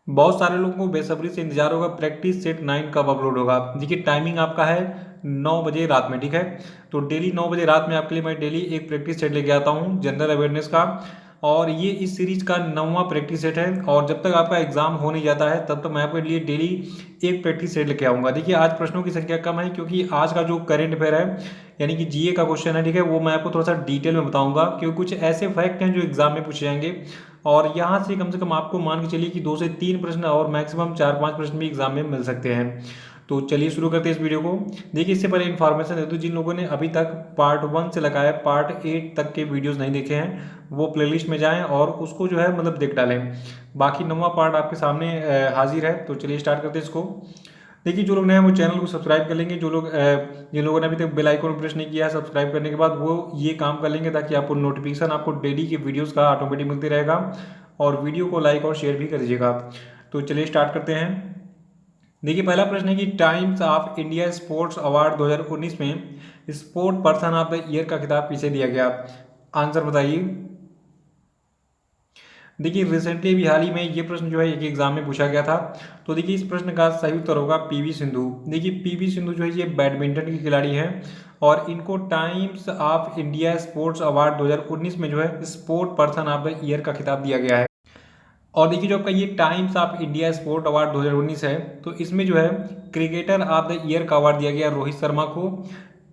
बहुत सारे लोगों को बेसब्री से इंतजार होगा प्रैक्टिस सेट 9 कब अपलोड होगा। देखिए टाइमिंग आपका है 9 बजे रात में, ठीक है। तो डेली 9 बजे रात में आपके लिए मैं डेली एक प्रैक्टिस सेट लेके आता हूँ जनरल अवेयरनेस का। और ये इस सीरीज का 9वां प्रैक्टिस सेट है। और जब तक आपका एग्जाम हो नहीं जाता है तब तक मैं आपके लिए डेली एक प्रैक्टिस सेट लेके आऊँगा। देखिए आज प्रश्नों की संख्या कम है क्योंकि आज का जो करेंट अफेयर है यानी कि जीए का क्वेश्चन है, ठीक है, वो मैं आपको थोड़ा सा डिटेल में बताऊंगा क्योंकि कुछ ऐसे फैक्ट हैं जो एग्जाम में पूछे जाएंगे। और यहाँ से कम आपको मान के चलिए कि 2 से 3 प्रश्न और मैक्सिमम 4-5 प्रश्न भी एग्जाम में मिल सकते हैं। तो चलिए शुरू करते हैं इस वीडियो को। देखिए इससे पहले इन्फॉर्मेशन दे दूँ, जिन लोगों ने अभी तक पार्ट 1 से लगाया पार्ट 8 तक के वीडियोस नहीं देखे हैं वो प्लेलिस्ट में जाएं और उसको जो है देख डालें। बाकी 9वां पार्ट आपके सामने हाजिर है। तो चलिए स्टार्ट करते हैं इसको। देखिए जो लोग नए हैं वो चैनल को सब्सक्राइब कर लेंगे। जिन लोगों ने अभी तक बेल आइकन प्रेस नहीं किया है सब्सक्राइब करने के बाद वो ये काम कर लेंगे ताकि आपको नोटिफिकेशन आपको डेली के वीडियोस का ऑटोमेटिक मिलते रहेगा। और वीडियो को लाइक और शेयर भी कर दीजिएगा। तो चलिए स्टार्ट करते हैं। देखिए पहला प्रश्न है कि times of India sports award 2019 में sport person of the year का खिताब किसे दिया गया। आंसर बताइए। देखिए रिसेंटली अभी हाल ही में ये प्रश्न जो है एक एग्जाम में पूछा गया था। तो देखिए इस प्रश्न का सही उत्तर होगा पीवी सिंधु। देखिए पीवी सिंधु जो है ये बैडमिंटन की खिलाड़ी हैं और इनको times of India sports award 2019 में जो है sport person of the year का खिताब दिया गया है। और देखिए जो आपका ये times of India sport award 2019 है तो इसमें जो है क्रिकेटर ऑफ द ईयर का अवार्ड दिया गया रोहित शर्मा को।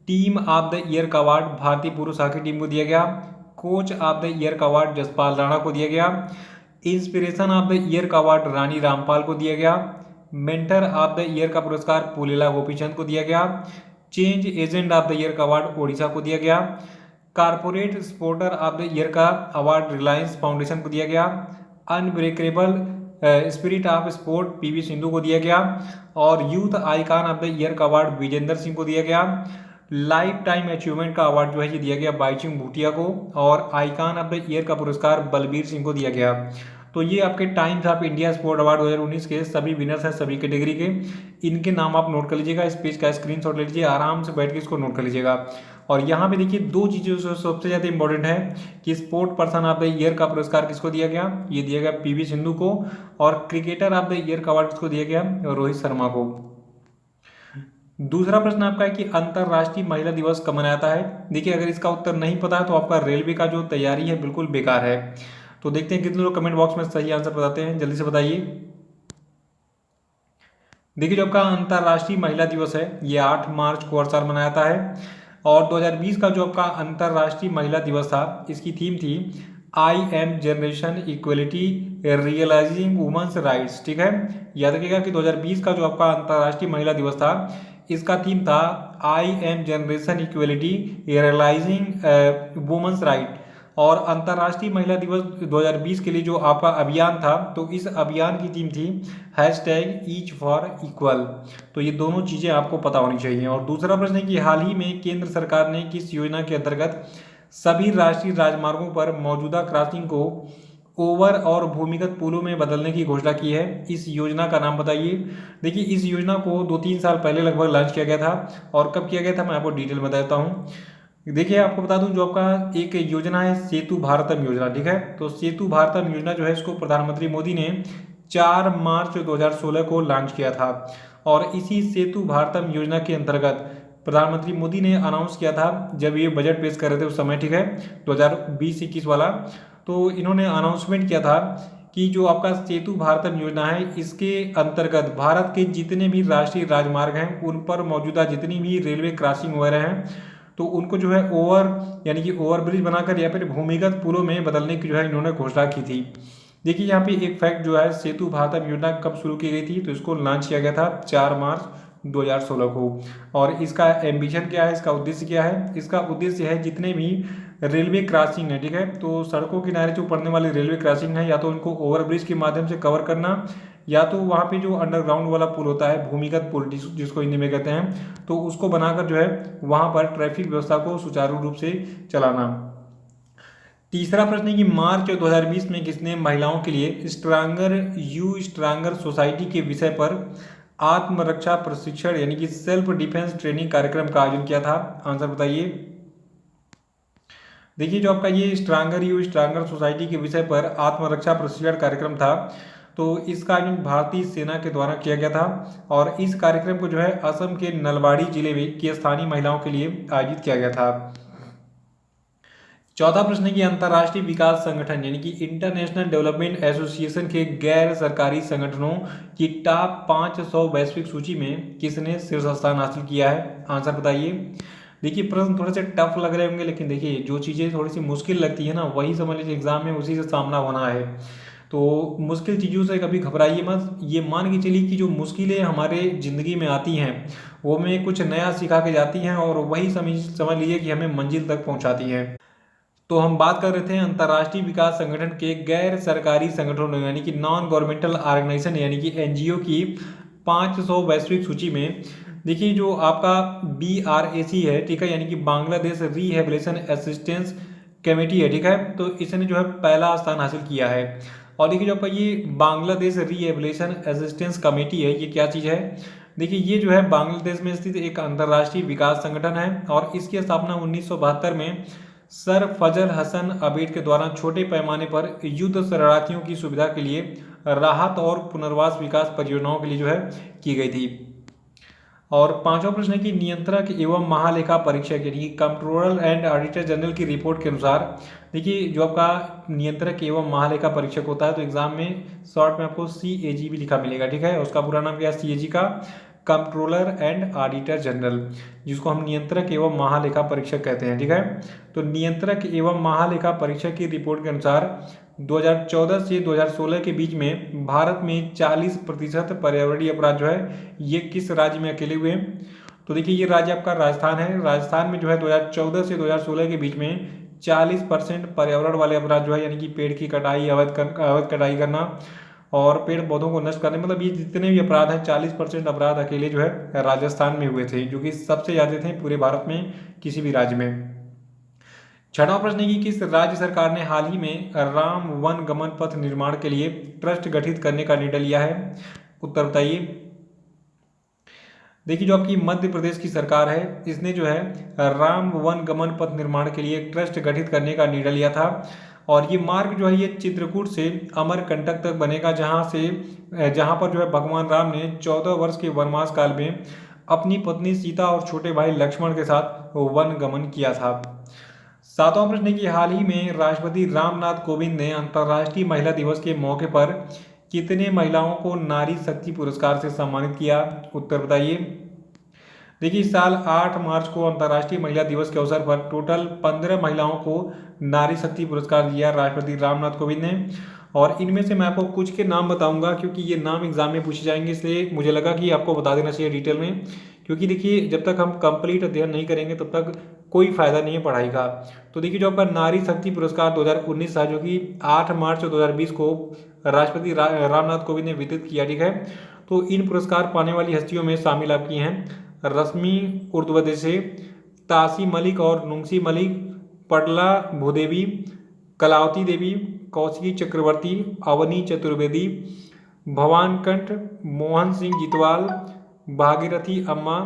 टीम ऑफ द ईयर का अवार्ड भारतीय पुरुष हॉकी टीम को दिया गया। कोच ऑफ द ईयर का अवार्ड जसपाल राणा को दिया गया। इंस्पिरेशन ऑफ द ईयर का अवार्ड रानी रामपाल को दिया गया। मेंटर ऑफ द ईयर का पुरस्कार पुलेला गोपीचंद को दिया गया। Change agent of the year का अवार्ड ओडिशा को दिया गया। Corporate supporter of the year का अवार्ड रिलायंस फाउंडेशन को दिया गया। Unbreakable spirit of sport PV Sindhu को दिया गया। और youth icon of the year का अवार्ड विजेंदर सिंह को दिया गया। लाइफ टाइम अचीवमेंट का अवार्ड जो है ये दिया गया बाईचुंग भूटिया को। और आइकॉन ऑफ द ईयर का पुरस्कार बलबीर सिंह को दिया गया। तो ये आपके times of India sport award 2019 के सभी विनर्स हैं सभी कैटेगरी के। इनके नाम आप नोट कर लीजिएगा, इस पेज का स्क्रीनशॉट ले लीजिए, आराम से बैठ के इसको नोट कर लीजिएगा। और यहाँ पे देखिए दो चीज़ें सबसे ज़्यादा इंपॉर्टेंट है कि sport person of the year का पुरस्कार किसको दिया गया, ये दिया गया पीवी सिंधु को। और क्रिकेटर ऑफ द ईयर का अवार्ड किसको दिया गया, रोहित शर्मा को। दूसरा प्रश्न आपका है कि अंतर्राष्ट्रीय महिला दिवस कब मनाया जाता है। देखिए अगर इसका उत्तर नहीं पता है तो आपका रेलवे का जो तैयारी है बिल्कुल बेकार है। तो देखते हैं कितने लोग कमेंट बॉक्स में सही आंसर बताते हैं, जल्दी से बताइए। देखिए जो आपका अंतर्राष्ट्रीय महिला दिवस है ये 8 मार्च को हर साल मनाया जाता है। और 2020 का जो आपका अंतर्राष्ट्रीय महिला दिवस था इसकी थीम थी I am generation equality realising women's rights, ठीक है। याद रखिएगा कि 2020 का जो आपका अंतर्राष्ट्रीय महिला दिवस था इसका थीम था I am generation equality realising women's right. और अंतर्राष्ट्रीय महिला दिवस 2020 के लिए जो आपका अभियान था तो इस अभियान की थीम थी हैशटैग ईच फॉर इक्वल। तो ये दोनों चीज़ें आपको पता होनी चाहिए। और दूसरा प्रश्न है कि हाल ही में केंद्र सरकार ने किस योजना के अंतर्गत सभी राष्ट्रीय राजमार्गों पर मौजूदा क्रॉसिंग को ओवर और भूमिगत पुलों में बदलने की घोषणा की है। इस योजना का नाम बताइए। देखिए इस योजना को 2-3 साल पहले लगभग लॉन्च किया गया था। और कब किया गया था मैं आपको डिटेल में बताता हूँ। देखिए आपको बता दूं जो आपका एक योजना है सेतु भारतम योजना, ठीक है। तो सेतु भारतम योजना जो है इसको प्रधानमंत्री मोदी ने 4 मार्च 2016 को लॉन्च किया था। और इसी सेतु भारतम योजना के अंतर्गत प्रधानमंत्री मोदी ने अनाउंस किया था जब ये बजट पेश कर रहे थे उस समय, ठीक है, 2020-21 वाला। तो इन्होंने अनाउंसमेंट किया था कि जो आपका सेतु भारतम योजना है इसके अंतर्गत भारत के जितने भी राष्ट्रीय राजमार्ग हैं उन पर मौजूदा जितनी भी रेलवे क्रॉसिंग वगैरह हैं तो उनको जो है ओवर यानी कि ओवरब्रिज बनाकर या फिर भूमिगत पुलों में बदलने की जो है इन्होंने घोषणा की थी। देखिए यहाँ पे एक फैक्ट जो है सेतु भारतम योजना कब शुरू की गई थी तो इसको लॉन्च किया गया था 4 मार्च 2016 को। और इसका एम्बिशन क्या है, इसका उद्देश्य क्या है, इसका उद्देश्य है जितने भी रेलवे क्रॉसिंग है, ठीक है, तो सड़कों किनारे जो पड़ने वाले रेलवे क्रॉसिंग है या तो उनको ओवरब्रिज के माध्यम से कवर करना या तो वहाँ पे जो अंडरग्राउंड वाला पुल होता है भूमिगत पुल जिसको हिंदी में कहते हैं तो उसको बनाकर जो है वहाँ पर ट्रैफिक व्यवस्था को सुचारू रूप से चलाना। तीसरा प्रश्न है कि मार्च 2020 में किसने महिलाओं के लिए स्ट्रांगर सोसाइटी के विषय पर आत्मरक्षा प्रशिक्षण यानी कि सेल्फ डिफेंस ट्रेनिंग कार्यक्रम का आयोजन किया था। आंसर बताइए। देखिए जो आपका ये स्ट्रांगर सोसाइटी के विषय पर आत्मरक्षा प्रशिक्षण कार्यक्रम था तो इसका आयोजन भारतीय सेना के द्वारा किया गया था और इस कार्यक्रम को जो है असम के नलबाड़ी जिले में की स्थानीय महिलाओं के लिए आयोजित किया गया था। चौथा प्रश्न है कि अंतर्राष्ट्रीय विकास संगठन यानी कि इंटरनेशनल डेवलपमेंट एसोसिएशन के गैर सरकारी संगठनों की टॉप 500 वैश्विक सूची में किसने शीर्ष स्थान हासिल किया है? आंसर बताइए। देखिए प्रश्न थोड़े से टफ लग रहे होंगे, लेकिन देखिए जो चीज़ें थोड़ी सी मुश्किल लगती है ना, वही समझ लीजिए एग्जाम में उसी से सामना होना है। तो मुश्किल चीज़ों से कभी घबराइए मत, ये मान के चलिए कि जो मुश्किलें हमारे ज़िंदगी में आती हैं वो हमें कुछ नया सिखा के जाती हैं और वही समझ लीजिए कि हमें मंजिल तक पहुंचाती हैं। तो हम बात कर रहे थे अंतर्राष्ट्रीय विकास संगठन के गैर सरकारी संगठनों यानी कि नॉन गवर्नमेंटल ऑर्गेनाइजेशन यानी कि एनजीओ की 500 वैश्विक सूची में। देखिए जो आपका BRAC है, ठीक है, यानी कि बांग्लादेश रिहेबिलिटेशन असिस्टेंस कमेटी है, ठीक है, तो इसने जो है पहला स्थान हासिल किया है। और देखिए जो आपका ये बांग्लादेश रिहेबिलिटेशन असिस्टेंस कमेटी है, ये क्या चीज़ है? देखिए ये जो है बांग्लादेश में स्थित एक अंतर्राष्ट्रीय विकास संगठन है और इसकी स्थापना 1972 में सर फजल हसन अबीद के द्वारा छोटे पैमाने पर युद्ध शरणार्थियों की सुविधा के लिए राहत और पुनर्वास विकास परियोजनाओं के लिए जो है की गई थी। और पांचवा प्रश्न है कि नियंत्रक एवं महालेखा परीक्षक यानी कंट्रोलर एंड ऑडिटर जनरल की रिपोर्ट के अनुसार, देखिए जो आपका नियंत्रक एवं महालेखा परीक्षक होता है तो एग्जाम में शॉर्ट में आपको CAG भी लिखा मिलेगा, ठीक है, उसका पूरा नाम क्या है? CAG का कंट्रोलर एंड ऑडिटर जनरल, जिसको हम नियंत्रक एवं महालेखा परीक्षक कहते हैं, ठीक है। तो नियंत्रक एवं महालेखा परीक्षक की रिपोर्ट के अनुसार 2014 से 2016 के बीच में भारत में 40% पर्यावरणीय अपराध जो है ये किस राज्य में अकेले हुए? तो देखिए ये राज्य आपका राजस्थान है। राजस्थान में जो है 2014 से 2016 के बीच में 40% पर्यावरण वाले अपराध जो है यानी कि पेड़ की कटाई, अवैध कटाई करना और पेड़ पौधों को नष्ट करने, मतलब ये जितने भी अपराध हैं 40% अपराध अकेले जो है राजस्थान में हुए थे, जो कि सबसे ज़्यादा थे पूरे भारत में किसी भी राज्य में। छठवां प्रश्न है कि किस राज्य सरकार ने हाल ही में राम वन गमन पथ निर्माण के लिए ट्रस्ट गठित करने का निर्णय लिया है? उत्तर बताइए। देखिए जो आपकी मध्य प्रदेश की सरकार है इसने जो है राम वन गमन पथ निर्माण के लिए एक ट्रस्ट गठित करने का निर्णय लिया था और ये मार्ग जो है ये चित्रकूट से अमरकंटक तक बनेगा, जहां पर जो है भगवान राम ने 14 वर्ष के वनवास काल में अपनी पत्नी सीता और छोटे भाई लक्ष्मण के साथ वन गमन किया था। सातवां प्रश्न है कि हाल ही में राष्ट्रपति रामनाथ कोविंद ने अंतर्राष्ट्रीय महिला दिवस के मौके पर कितने महिलाओं को नारी शक्ति पुरस्कार से सम्मानित किया? उत्तर बताइए। देखिए इस साल 8 मार्च को अंतर्राष्ट्रीय महिला दिवस के अवसर पर टोटल 15 महिलाओं को नारी शक्ति पुरस्कार दिया राष्ट्रपति रामनाथ कोविंद ने और इनमें से मैं आपको कुछ के नाम बताऊंगा क्योंकि ये नाम एग्जाम में पूछे जाएंगे, इसलिए मुझे लगा कि आपको बता देना चाहिए डिटेल में, क्योंकि देखिए जब तक हम कंप्लीट अध्ययन नहीं करेंगे तब तक कोई फायदा नहीं है पढ़ाई का। तो देखिए जो आपका नारी शक्ति पुरस्कार 2019 था जो कि 8 मार्च 2020 को राष्ट्रपति रामनाथ कोविंद ने वितरित किया, ठीक है। तो इन पुरस्कार पाने वाली हस्तियों में शामिल आपकी हैं रश्मि उर्ध्वदेशे, तासी मलिक और नुंगसी मलिक, पटला भूदेवी, कलावती देवी, कौशिकी चक्रवर्ती, अवनी चतुर्वेदी, भवानकंठ, मोहन सिंह जितवाल, भागीरथी अम्मा,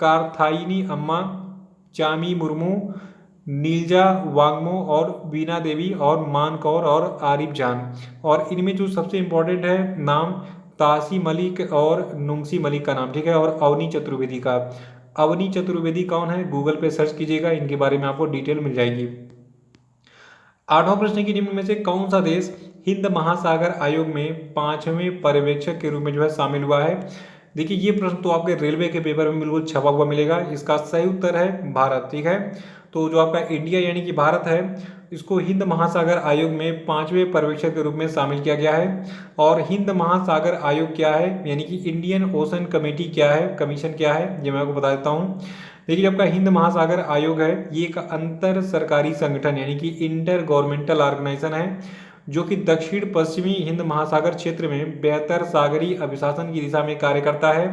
कार्थायनी अम्मा, चामी मुर्मू, नीलजा वांगमो और वीना देवी और मान कौर और आरिफ जान। और इनमें जो सबसे इम्पोर्टेंट है नाम तासी मलिक और नुंगसी मलिक का नाम, ठीक है, और अवनी चतुर्वेदी का। अवनी चतुर्वेदी कौन है? गूगल पे सर्च कीजिएगा, इनके बारे में आपको डिटेल मिल जाएगी। आठवां प्रश्न की निम्न में से कौन सा देश हिंद महासागर आयोग में 5वें पर्यवेक्षक के रूप में जो है शामिल हुआ है? देखिए ये प्रश्न तो आपके रेलवे के पेपर में बिल्कुल छपा हुआ मिलेगा। इसका सही उत्तर है भारत, ठीक है। तो जो आपका इंडिया यानी कि भारत है इसको हिंद महासागर आयोग में 5वें पर्यवेक्षक के रूप में शामिल किया गया है। और हिंद महासागर आयोग क्या है यानी कि इंडियन ओशन कमेटी क्या है, कमीशन क्या है, ये मैं आपको बता देता हूँ। देखिए आपका हिंद महासागर आयोग है ये एक अंतर सरकारी संगठन यानी कि इंटर गवर्नमेंटल ऑर्गेनाइजेशन है जो कि दक्षिण पश्चिमी हिंद महासागर क्षेत्र में बेहतर सागरीय अभिशासन की दिशा में कार्य करता है।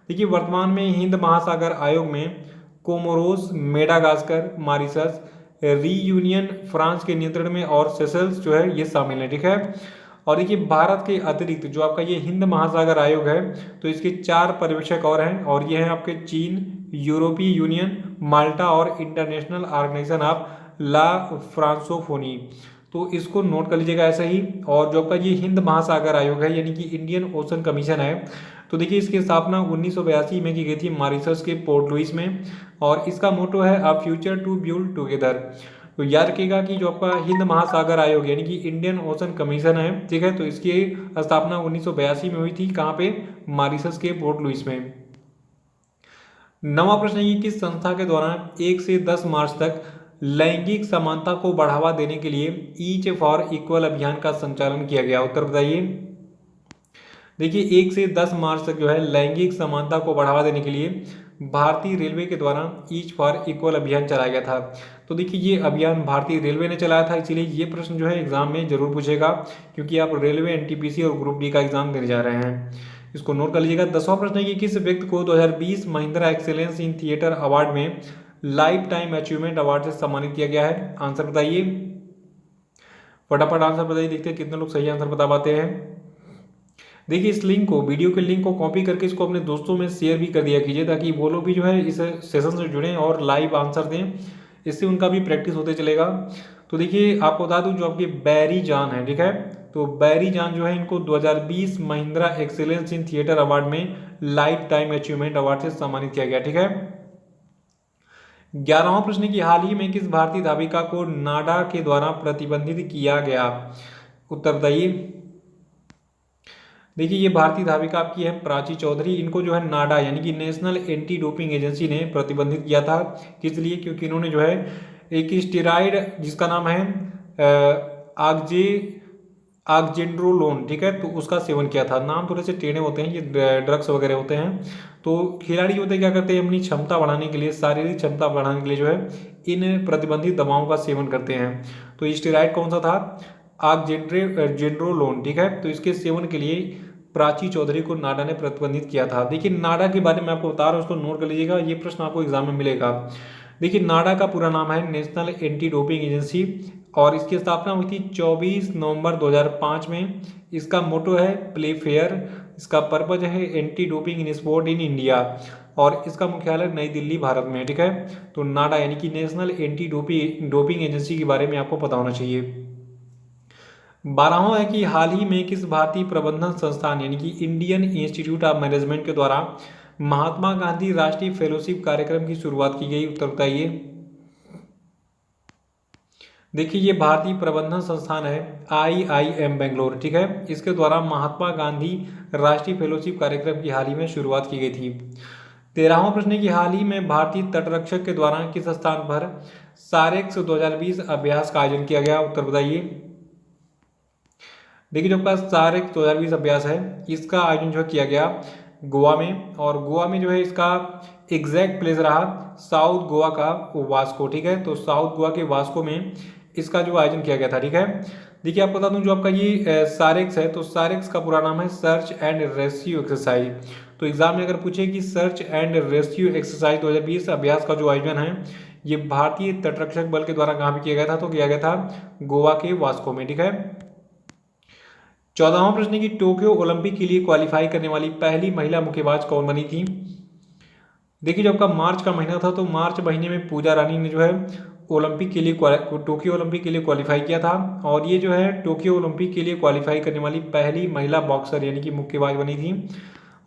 देखिए वर्तमान में हिंद महासागर आयोग में Comoros, Madagascar, Mauritius, reunion France के नियंत्रण में और सेशल्स जो है ये शामिल है, ठीक है। और देखिए भारत के अतिरिक्त जो आपका ये हिंद महासागर आयोग है तो इसके 4 पर्यवेक्षक और हैं और ये हैं आपके चीन, यूरोपीय यूनियन, माल्टा और इंटरनेशनल ऑर्गेनाइजेशन ऑफ ला फ्रांसोफोनी। तो इसको नोट कर लीजिएगा ऐसे ही। और जो आपका ये हिंद महासागर आयोग है यानी कि इंडियन ओशन कमीशन है, तो देखिए इसकी स्थापना 1982 में की गई थी मॉरिशस के पोर्ट लुइस में, और इसका मोटो है a future to build together. तो याद रखिएगा कि जो आपका हिंद महासागर आयोग यानी कि इंडियन ओशन कमीशन है, ठीक है, तो इसकी स्थापना 1982 में हुई थी। कहाँ पे? मॉरिशस के पोर्ट लुइस में। नवा प्रश्न है कि किस संस्था के द्वारा 1 से 10 मार्च तक लैंगिक समानता को बढ़ावा देने के लिए ईच फॉर इक्वल अभियान का संचालन किया गया? उत्तर बताइए। देखिए 1 से 10 मार्च तक जो है लैंगिक समानता को बढ़ावा देने के लिए भारतीय रेलवे के द्वारा ईच फॉर इक्वल अभियान चलाया गया था। तो देखिए ये अभियान भारतीय रेलवे ने चलाया था, इसीलिए ये प्रश्न जो है एग्जाम में जरूर पूछेगा, क्योंकि आप रेलवे, एनटीपीसी और ग्रुप डी का एग्जाम देने जा रहे हैं। इसको नोट कर लीजिएगा। 10वां प्रश्न है कि किस व्यक्ति को 2020 Mahindra excellence in theatre award में लाइफ टाइम अचीवमेंट अवार्ड से सम्मानित किया गया है? आंसर बताइए, फटाफट आंसर बताइए, देखते हैं कितने लोग सही आंसर बता पाते हैं। देखिए इस लिंक को, वीडियो के लिंक को कॉपी करके इसको अपने दोस्तों में शेयर भी कर दिया कीजिए, ताकि वो लोग भी जो है इस सेशन से जुड़ें और लाइव आंसर दें, इससे उनका भी प्रैक्टिस होते चलेगा। तो देखिए आपको बता दूं, जो आपके बैरी जान है, ठीक है, तो बैरी जान जो है इनको 2020 Mahindra excellence in theatre award में लाइफ टाइम अचीवमेंट अवार्ड से सम्मानित किया गया, ठीक है। 11वां प्रश्न की हाल ही में किस भारतीय धाविका को नाडा के द्वारा प्रतिबंधित किया गया? उत्तर बताइए। देखिए ये भारतीय धाविका आपकी है प्राची चौधरी, इनको जो है नाडा यानी कि नेशनल एंटी डोपिंग एजेंसी ने प्रतिबंधित किया था। किस लिए? क्योंकि इन्होंने जो है एक स्टेरॉइड जिसका नाम है आगजेंड्रोलोन, ठीक है, तो उसका सेवन किया था। नाम थोड़े से टेढ़े होते हैं, ये ड्रग्स वगैरह होते हैं। तो खिलाड़ी होते क्या करते हैं, अपनी क्षमता बढ़ाने के लिए, शारीरिक क्षमता बढ़ाने के लिए जो है इन प्रतिबंधित दवाओं का सेवन करते हैं। तो स्टेरॉइड कौन सा था? आगजेंड्रोलोन, ठीक है, तो इसके सेवन के लिए प्राची चौधरी को नाडा ने प्रतिबंधित किया था। देखिए नाडा के बारे में आपको बता रहा हूँ, उसको नोट कर लीजिएगा, ये प्रश्न आपको एग्जाम में मिलेगा। देखिए नाडा का पूरा नाम है नेशनल एंटी डोपिंग एजेंसी, और इसकी स्थापना हुई थी 24 नवंबर 2005 में। इसका मोटो है प्ले फेयर, इसका पर्पज है anti doping in sport in India, और इसका मुख्यालय नई दिल्ली, भारत में है, ठीक है। तो नाडा यानी कि नेशनल एंटी डोपिंग एजेंसी के बारे में आपको पता होना चाहिए। 12वां है कि हाल ही में किस भारतीय प्रबंधन संस्थान यानी कि इंडियन इंस्टीट्यूट ऑफ मैनेजमेंट के द्वारा महात्मा गांधी राष्ट्रीय फेलोशिप कार्यक्रम की शुरुआत की गई? उत्तर बताइए। देखिए ये भारतीय प्रबंधन संस्थान है IIM बेंगलोर, ठीक है, इसके द्वारा महात्मा गांधी राष्ट्रीय फेलोशिप कार्यक्रम की हाल ही में शुरुआत की गई थी। 13वां प्रश्न है कि हाल ही में भारतीय तटरक्षक के द्वारा किस स्थान पर सारेक्स 2020 अभ्यास का आयोजन किया गया? उत्तर बताइए। देखिए जो आपका सारेक्स 2020 अभ्यास है, इसका आयोजन जो किया गया गोवा में, और गोवा में जो है इसका एग्जैक्ट प्लेस रहा साउथ गोवा का वास्को, ठीक है, तो साउथ गोवा के वास्को में इसका जो आयोजन किया गया था, ठीक है। देखिए आपको बता दूं, जो आपका ये सारेक्स है, तो सारेक्स का पूरा नाम है सर्च एंड रेस्क्यू एक्सरसाइज। तो एग्जाम में अगर पूछे कि सर्च एंड रेस्क्यू एक्सरसाइज 2020 अभ्यास का जो आयोजन है, ये भारतीय तटरक्षक बल के द्वारा कहाँ पे किया गया था? तो किया गया था गोवा के वास्को में, ठीक है। 14वां प्रश्न की टोक्यो ओलंपिक के लिए क्वालिफाई करने वाली पहली महिला मुक्केबाज कौन बनी थी? देखिए जब का मार्च का महीना था, तो मार्च महीने में पूजा रानी ने जो है ओलंपिक के लिए टोक्यो ओलंपिक के लिए क्वालिफाई किया था, और ये जो है टोक्यो ओलंपिक के लिए क्वालिफाई करने वाली पहली महिला बॉक्सर यानी कि मुक्केबाज बनी थी।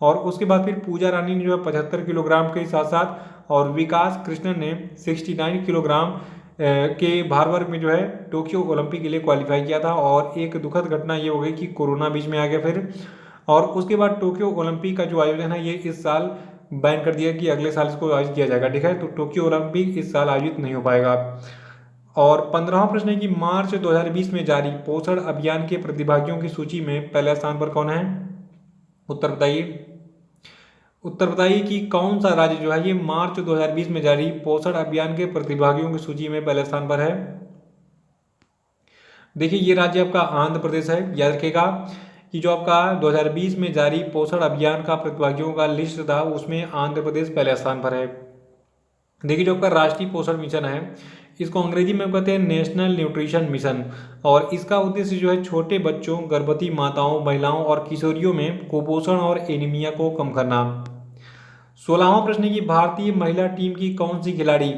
और उसके बाद फिर पूजा रानी ने जो है 75 किलोग्राम के साथ साथ, और विकास कृष्णन ने 69 किलोग्राम के भार वर्ग में जो है टोक्यो ओलंपिक के लिए क्वालिफाई किया था। और एक दुखद घटना ये हो गई कि कोरोना बीच में आ गया फिर, और उसके बाद टोक्यो ओलंपिक का जो आयोजन है ये इस साल बैन कर दिया कि अगले साल इसको आयोजित किया जाएगा, ठीक है, तो टोक्यो ओलंपिक इस साल आयोजित नहीं हो पाएगा। और 15वां प्रश्न है कि मार्च 2020 में जारी पोषण अभियान के प्रतिभागियों की सूची में पहले स्थान पर कौन है? उत्तर बताइए। उत्तर बताइए कि कौन सा राज्य जो है ये मार्च 2020 में जारी पोषण अभियान के प्रतिभागियों की सूची में पहले स्थान पर है? देखिए ये राज्य आपका आंध्र प्रदेश है। याद रखिएगा कि जो आपका 2020 में जारी पोषण अभियान का प्रतिभागियों का लिस्ट था, उसमें आंध्र प्रदेश पहले स्थान पर है। देखिए जो आपका राष्ट्रीय पोषण मिशन है, इसको अंग्रेजी में कहते हैं नेशनल न्यूट्रिशन मिशन, और इसका उद्देश्य जो है छोटे बच्चों, गर्भवती माताओं, महिलाओं और किशोरियों में कुपोषण और एनीमिया को कम करना। 16वां प्रश्न की भारतीय महिला टीम की कौन सी खिलाड़ी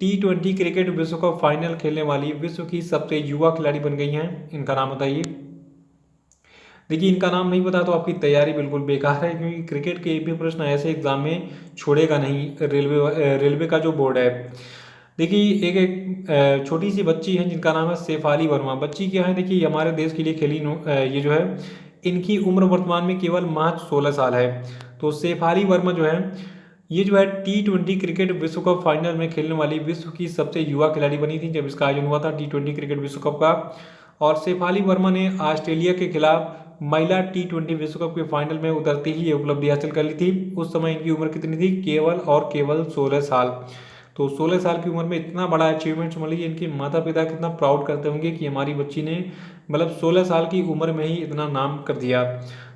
T20 क्रिकेट विश्व कप फाइनल खेलने वाली विश्व की सबसे युवा खिलाड़ी बन गई हैं? इनका नाम बताइए। देखिए, इनका नाम नहीं पता तो आपकी तैयारी बिल्कुल बेकार है, क्योंकि क्रिकेट के एक भी प्रश्न ऐसे एग्जाम में छोड़ेगा नहीं रेलवे का जो बोर्ड है। देखिए, एक छोटी सी बच्ची है जिनका नाम है शेफाली वर्मा। बच्ची क्या है, देखिए हमारे देश के लिए खेली ये जो है, इनकी उम्र वर्तमान में केवल महज 16 साल है। तो शेफाली वर्मा जो है, ये जो है T20 क्रिकेट विश्व कप फाइनल में खेलने वाली विश्व की सबसे युवा खिलाड़ी बनी थी जब इसका आयोजन हुआ था T20 क्रिकेट विश्व कप का। और शेफाली वर्मा ने ऑस्ट्रेलिया के खिलाफ महिला T20 विश्व कप के फाइनल में उतरते ही ये उपलब्धि हासिल कर ली थी। उस समय इनकी उम्र कितनी थी? केवल और केवल 16 साल। तो 16 साल की उम्र में इतना बड़ा अचीवमेंट, समझ लीजिए इनके माता पिता कितना प्राउड करते होंगे कि हमारी बच्ची ने मतलब 16 साल की उम्र में ही इतना नाम कर दिया।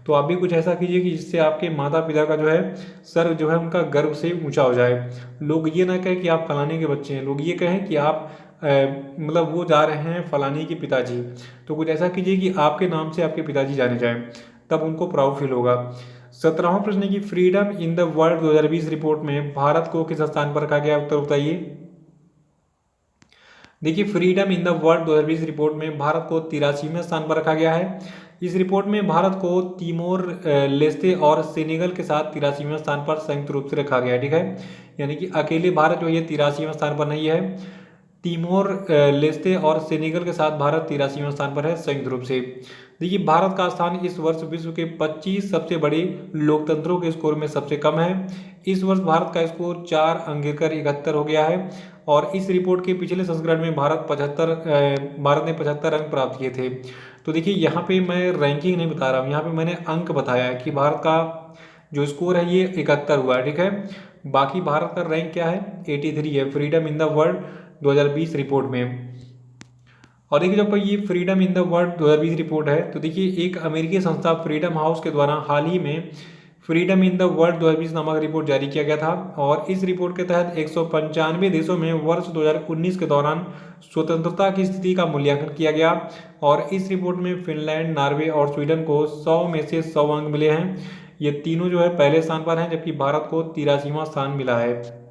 तो आप भी कुछ ऐसा कीजिए कि जिससे आपके माता पिता का जो है सर जो है उनका गर्व से ऊंचा हो जाए। लोग ये ना कहें कि आप फलाने के बच्चे हैं, लोग ये कहें कि आप मतलब वो जा रहे हैं फलाने के पिताजी। तो कुछ ऐसा कीजिए कि आपके नाम से आपके पिताजी जाने जाएं, तब उनको प्राउड फील होगा। 17वां प्रश्न है कि freedom in the world 2020 report में भारत को किस स्थान पर रखा गया? उत्तर बताइए। देखिए, freedom in the world 2020 report में भारत को 83वें स्थान पर रखा गया है। इस रिपोर्ट में भारत को तिमोर लेस्ते और सेनेगल के साथ 83वें स्थान पर संयुक्त रूप से रखा गया है। ठीक है, यानी कि अकेले भारत जो है 83वें स्थान पर नहीं है। तिमोर लेस्ते और सेनेगल के साथ भारत 83वें स्थान पर है संयुक्त रूप से। देखिए, भारत का स्थान इस वर्ष विश्व के 25 सबसे बड़े लोकतंत्रों के स्कोर में सबसे कम है। इस वर्ष भारत का स्कोर 4 अंक गिरकर 71 हो गया है। और इस रिपोर्ट के पिछले संस्करण में भारत ने 75 अंक प्राप्त किए थे। तो देखिए, यहाँ पे मैं रैंकिंग नहीं बता रहा हूँ, यहाँ पे मैंने अंक बताया है कि भारत का जो स्कोर है ये 71 हुआ है। ठीक है, बाकी भारत का रैंक क्या है? 83 है freedom in the world 2020 report में। और देखिए, जब ये freedom in the world 2020 report है, तो देखिए एक अमेरिकी संस्था फ्रीडम हाउस के द्वारा हाल ही में फ्रीडम इन द वर्ल्ड 2020 नामक रिपोर्ट जारी किया गया था। और इस रिपोर्ट के तहत 195 देशों में वर्ष 2019 के दौरान स्वतंत्रता की स्थिति का मूल्यांकन किया गया। और इस रिपोर्ट में फिनलैंड, नॉर्वे और स्वीडन को 100 में से 100 अंक मिले हैं। ये तीनों जो है पहले स्थान पर हैं, जबकि भारत को 83वां स्थान मिला है।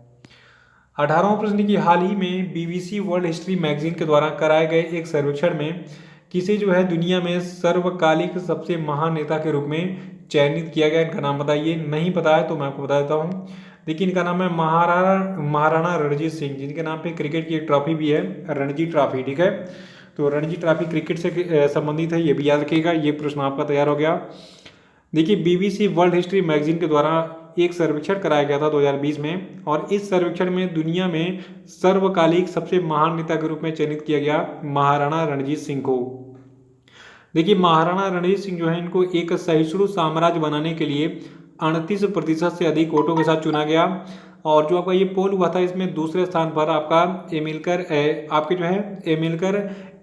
18वां प्रश्न की हाल ही में BBC वर्ल्ड हिस्ट्री मैगजीन के द्वारा कराए गए एक सर्वेक्षण में किसे जो है दुनिया में सर्वकालिक सबसे महान नेता के रूप में चयनित किया गया? इनका नाम बताइए। नहीं पता है तो मैं आपको बता देता हूँ। देखिए, इनका नाम है महाराणा रणजीत सिंह, जिनके नाम पे क्रिकेट की एक ट्रॉफी भी है, रणजी ट्रॉफी। ठीक है, तो रणजी ट्रॉफी क्रिकेट से संबंधित है, ये भी याद रखिएगा। ये प्रश्न आपका तैयार हो गया। देखिए, BBC वर्ल्ड हिस्ट्री मैगजीन के द्वारा एक सर्वेक्षण कराया गया था 2020 में, और इस सर्वेक्षण में दुनिया में सर्वकालिक सबसे महान नेता के रूप में चयनित किया गया महाराणा रणजीत सिंह को। देखिए, महाराणा रणजीत सिंह जो है, इनको एक सहिष्णु साम्राज्य बनाने के लिए 38% से अधिक वोटों के साथ चुना गया। और जो आपका ये पोल हुआ था, इसमें दूसरे स्थान पर एमिलकर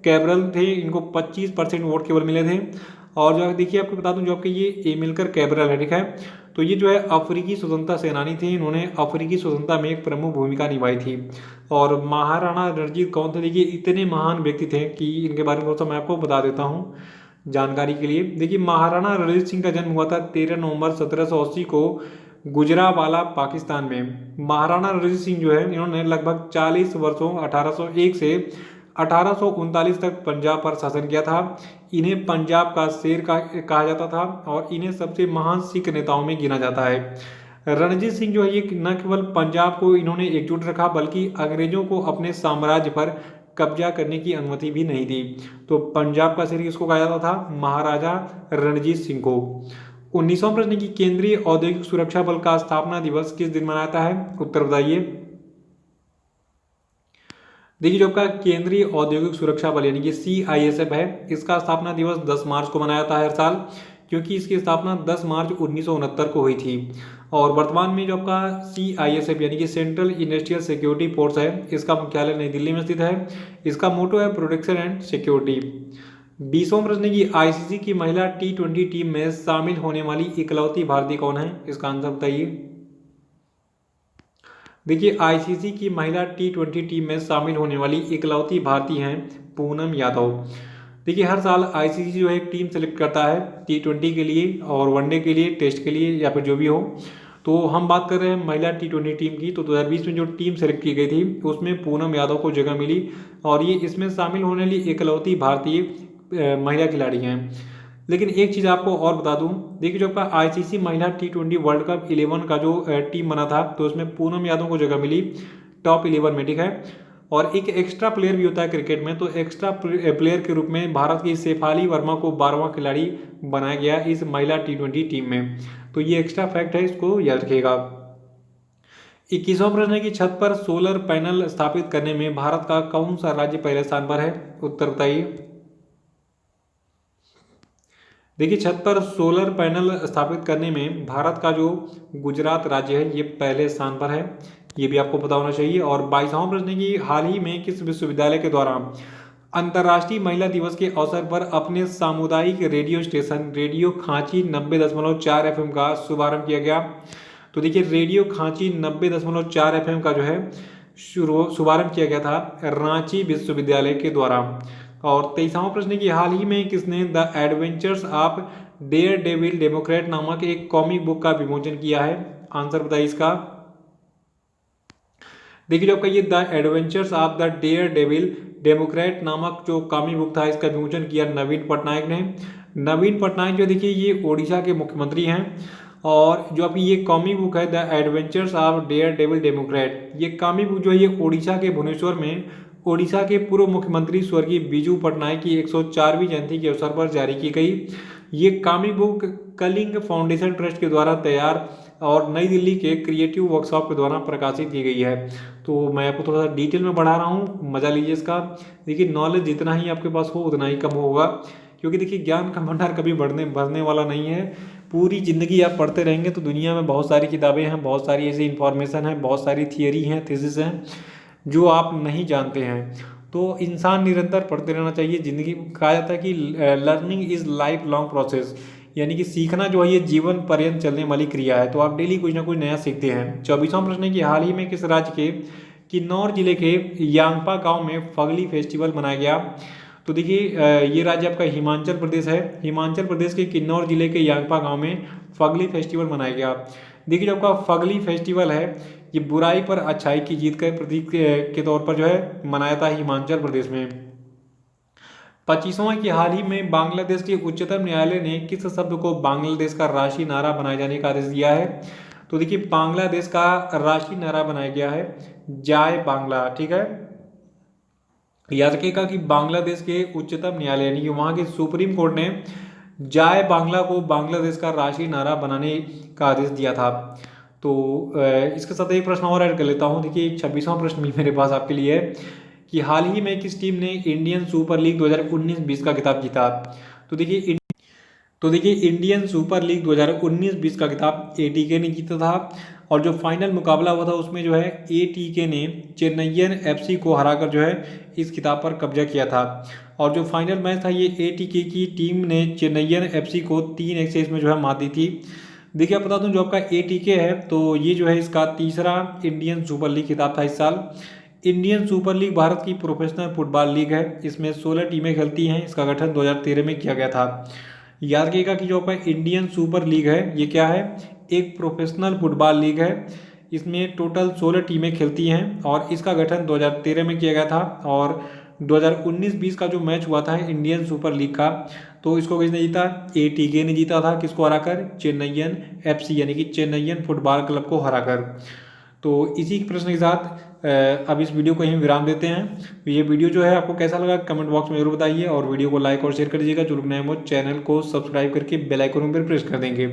कैब्रल थे। इनको 25% वोट केवल मिले थे। और जो देखिए, आपको बता दूं, जो आपके ये एमिलकर कैब्रल है, ठीक है, तो ये जो है अफ्रीकी स्वतंत्रता सेनानी थे। इन्होंने अफ्रीकी स्वतंत्रता में एक प्रमुख भूमिका निभाई थी। और महाराणा रणजीत कौन थे? देखिए, इतने महान व्यक्ति थे कि इनके बारे में थोड़ा सा मैं आपको बता देता हूँ जानकारी के लिए। देखिए, महाराणा रणजीत सिंह का जन्म हुआ था 13 नवंबर 1780 को गुजरावाला, पाकिस्तान में। महाराणा रणजीत सिंह जो है, इन्होंने लगभग 40 वर्षों 1801 से 1839 तक पंजाब पर शासन किया था। इन्हें पंजाब का शेर कहा जाता था और इन्हें सबसे महान सिख नेताओं में गिना जाता है। रणजीत सिंह जो है, ये न केवल पंजाब को इन्होंने एकजुट रखा, बल्कि अंग्रेजों को अपने साम्राज्य पर कब्जा करने की अनुमति भी नहीं दी। तो पंजाब का शेर किसको कहा जाता था? महाराजा रणजीत सिंह को। 19वां प्रश्न की केंद्रीय औद्योगिक सुरक्षा बल का स्थापना दिवस किस दिन मनाया जाता है? उत्तर बताइए। देखिए, जो आपका केंद्रीय औद्योगिक सुरक्षा बल यानी कि CISF है, इसका स्थापना दिवस 10 मार्च को मनाया जाता है हर साल, क्योंकि इसकी स्थापना 10 मार्च 1969 को हुई थी। और वर्तमान में जो आपका CISF यानी कि सेंट्रल इंडस्ट्रियल सिक्योरिटी फोर्स है, इसका मुख्यालय नई दिल्ली में स्थित है। इसका मोटो है प्रोटेक्शन एंड सिक्योरिटी। 20वां प्रश्न की ICC की महिला T20 टीम में शामिल होने वाली इकलौती भारतीय कौन है? इसका आंसर बताइए। देखिए, ICC की महिला T20 टीम में शामिल होने वाली इकलौती भारतीय हैं पूनम यादव। देखिए, हर साल ICC जो है एक टीम सेलेक्ट करता है T20 के लिए और वनडे के लिए, टेस्ट के लिए या फिर जो भी हो। तो हम बात कर रहे हैं महिला T20 टीम की। तो 2020 में जो टीम सेलेक्ट की गई थी उसमें पूनम यादव को जगह मिली और ये इसमें शामिल होने वाली इकलौती भारतीय महिला खिलाड़ी हैं। लेकिन एक चीज़ आपको और बता दूं, देखिए जो आपका आईसीसी महिला T20 वर्ल्ड कप 11 का जो टीम बना था तो उसमें पूनम यादव को जगह मिली टॉप 11 में, ठीक है। और एक एक्स्ट्रा प्लेयर भी होता है क्रिकेट में, तो एक्स्ट्रा प्लेयर के रूप में भारत की शेफाली वर्मा को 12वां खिलाड़ी बनाया गया इस महिला T20 टीम में। तो ये एक्स्ट्रा फैक्ट है, इसको याद रखिएगा। 21वां प्रश्न है कि छत पर सोलर पैनल स्थापित करने में भारत का कौन सा राज्य पहले स्थान पर है? उत्तर बताइए। देखिए छत पर सोलर पैनल स्थापित करने में भारत का जो गुजरात राज्य है ये पहले स्थान पर है, ये भी आपको पता होना चाहिए। और 22वां प्रश्न है कि हाल ही में किस विश्वविद्यालय के द्वारा अंतर्राष्ट्रीय महिला दिवस के अवसर पर अपने सामुदायिक रेडियो स्टेशन रेडियो खांची 90.4 FM का शुभारंभ किया गया? तो देखिए रेडियो खांची 90.4 FM का जो है शुभारंभ किया गया था रांची विश्वविद्यालय के द्वारा। और 23वां प्रश्न की हाल ही में किसने the adventures of daredevil democrat नामक एक कॉमिक बुक का विमोचन किया है? आंसर बताइए इसका। देखिए जो आपका ये the adventures of the daredevil democrat नामक जो कॉमिक बुक था इसका विमोचन किया नवीन पटनायक ने। नवीन पटनायक जो देखिए ये ओडिशा के मुख्यमंत्री हैं। और जो आपकी ये कॉमिक बुक है the adventures of daredevil democrat, ये कॉमिक बुक जो है ये ओडिशा के भुवनेश्वर में ओडिशा के पूर्व मुख्यमंत्री स्वर्गीय बिजू पटनायक की 104वीं जयंती के अवसर पर जारी की गई। ये comic book Kalinga foundation trust के द्वारा तैयार और नई दिल्ली के क्रिएटिव वर्कशॉप के द्वारा प्रकाशित की गई है। तो मैं आपको थोड़ा सा डिटेल में बढ़ा रहा हूँ, मजा लीजिए इसका। देखिए नॉलेज जितना ही आपके पास हो उतना ही कम होगा, क्योंकि देखिए ज्ञान का भंडार कभी बढ़ने वाला नहीं है। पूरी ज़िंदगी आप पढ़ते रहेंगे तो दुनिया में बहुत सारी किताबें हैं, बहुत सारी ऐसी इंफॉर्मेशन है, बहुत सारी थियरी हैं, थीसिस हैं जो आप नहीं जानते हैं। तो इंसान निरंतर पढ़ते रहना चाहिए। ज़िंदगी कहा जाता है कि learning is life long process, यानी कि सीखना जो है ये जीवन पर्यंत चलने वाली क्रिया है। तो आप डेली कुछ ना कुछ नया सीखते हैं। 24वां प्रश्न है कि हाल ही में किस राज्य के किन्नौर जिले के यांगपा गांव में फगली फेस्टिवल मनाया गया? तो देखिए ये राज्य आपका हिमाचल प्रदेश है। हिमाचल प्रदेश के किन्नौर जिले के यांगपा गांव में फगली फेस्टिवल मनाया गया। देखिए जो आपका फगली फेस्टिवल है ये बुराई पर अच्छाई की जीत का प्रतीक के तौर पर जो है मनाया था हिमाचल प्रदेश में। 25वां की हाल ही में बांग्लादेश के उच्चतम न्यायालय ने किस शब्द को बांग्लादेश का राष्ट्रीय नारा बनाए जाने का आदेश दिया है? तो देखिए बांग्लादेश का राष्ट्रीय नारा बनाया गया है जय बांग्ला, ठीक है। याद रखिएगा कि बांग्लादेश के उच्चतम न्यायालय यानी कि वहाँ के सुप्रीम कोर्ट ने जय बांग्ला को बांग्लादेश का राष्ट्रीय नारा बनाने का आदेश दिया था। तो इसके साथ एक प्रश्न और ऐड कर लेता हूँ। देखिए 26वां प्रश्न भी मेरे पास आपके लिए है कि हाल ही में किस टीम ने इंडियन सुपर लीग 2019-20 का खिताब जीता? तो देखिए इंडियन सुपर लीग 2019-20 का खिताब एटीके ने जीता था। और जो फाइनल मुकाबला हुआ था उसमें जो है एटीके ने चेन्नईयन एफसी को हराकर जो है इस खिताब पर कब्जा किया था। और जो फाइनल मैच था ये एटीके की टीम ने चेन्नईयन एफसी को 3-1 से इसमें जो है मात दी थी। देखिए आप बता दूं जो आपका एटीके है तो ये जो है इसका तीसरा इंडियन सुपर लीग खिताब था इस साल। इंडियन सुपर लीग भारत की प्रोफेशनल फुटबॉल लीग है। इसमें 16 टीमें खेलती हैं। इसका गठन 2013 में किया गया था। याद रखिएगा कि जो आपका इंडियन सुपर लीग है ये क्या है? एक प्रोफेशनल फुटबॉल लीग है। इसमें टोटल 16 टीमें खेलती हैं और इसका गठन 2013 में किया गया था। और 2019-20 का जो मैच हुआ था इंडियन सुपर लीग का तो इसको किसने जीता? एटीके ने जीता था। किसको हराकर? चेन्नईयन एफसी यानी कि चेन्नईयन फुटबॉल क्लब को हराकर। तो इसी प्रश्न के साथ अब इस वीडियो को यहीं विराम देते हैं। ये वीडियो जो है आपको कैसा लगा कमेंट बॉक्स में जरूर बताइए और वीडियो को लाइक और शेयर कर दीजिएगा। जो लोग नए हो चैनल को सब्सक्राइब करके बेल आइकन पर प्रेस कर देंगे।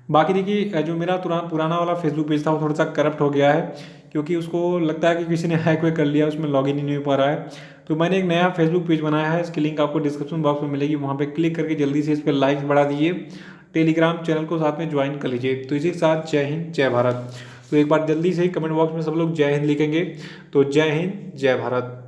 बाकी देखिए जो मेरा पुराना वाला फेसबुक पेज था वो थोड़ा सा करप्ट हो गया है, क्योंकि उसको लगता है कि किसी ने हैक वैक कर लिया, उसमें लॉगिन ही नहीं हो पा रहा है। तो मैंने एक नया फेसबुक पेज बनाया है, इसकी लिंक आपको डिस्क्रिप्शन बॉक्स में मिलेगी। वहाँ पे क्लिक करके जल्दी से इस पर लाइक बढ़ा दीजिए। टेलीग्राम चैनल को साथ में ज्वाइन कर लीजिए। तो इसी के साथ जय हिंद जय भारत। तो एक बार जल्दी से कमेंट बॉक्स में सब लोग जय हिंद लिखेंगे। तो जय हिंद जय भारत।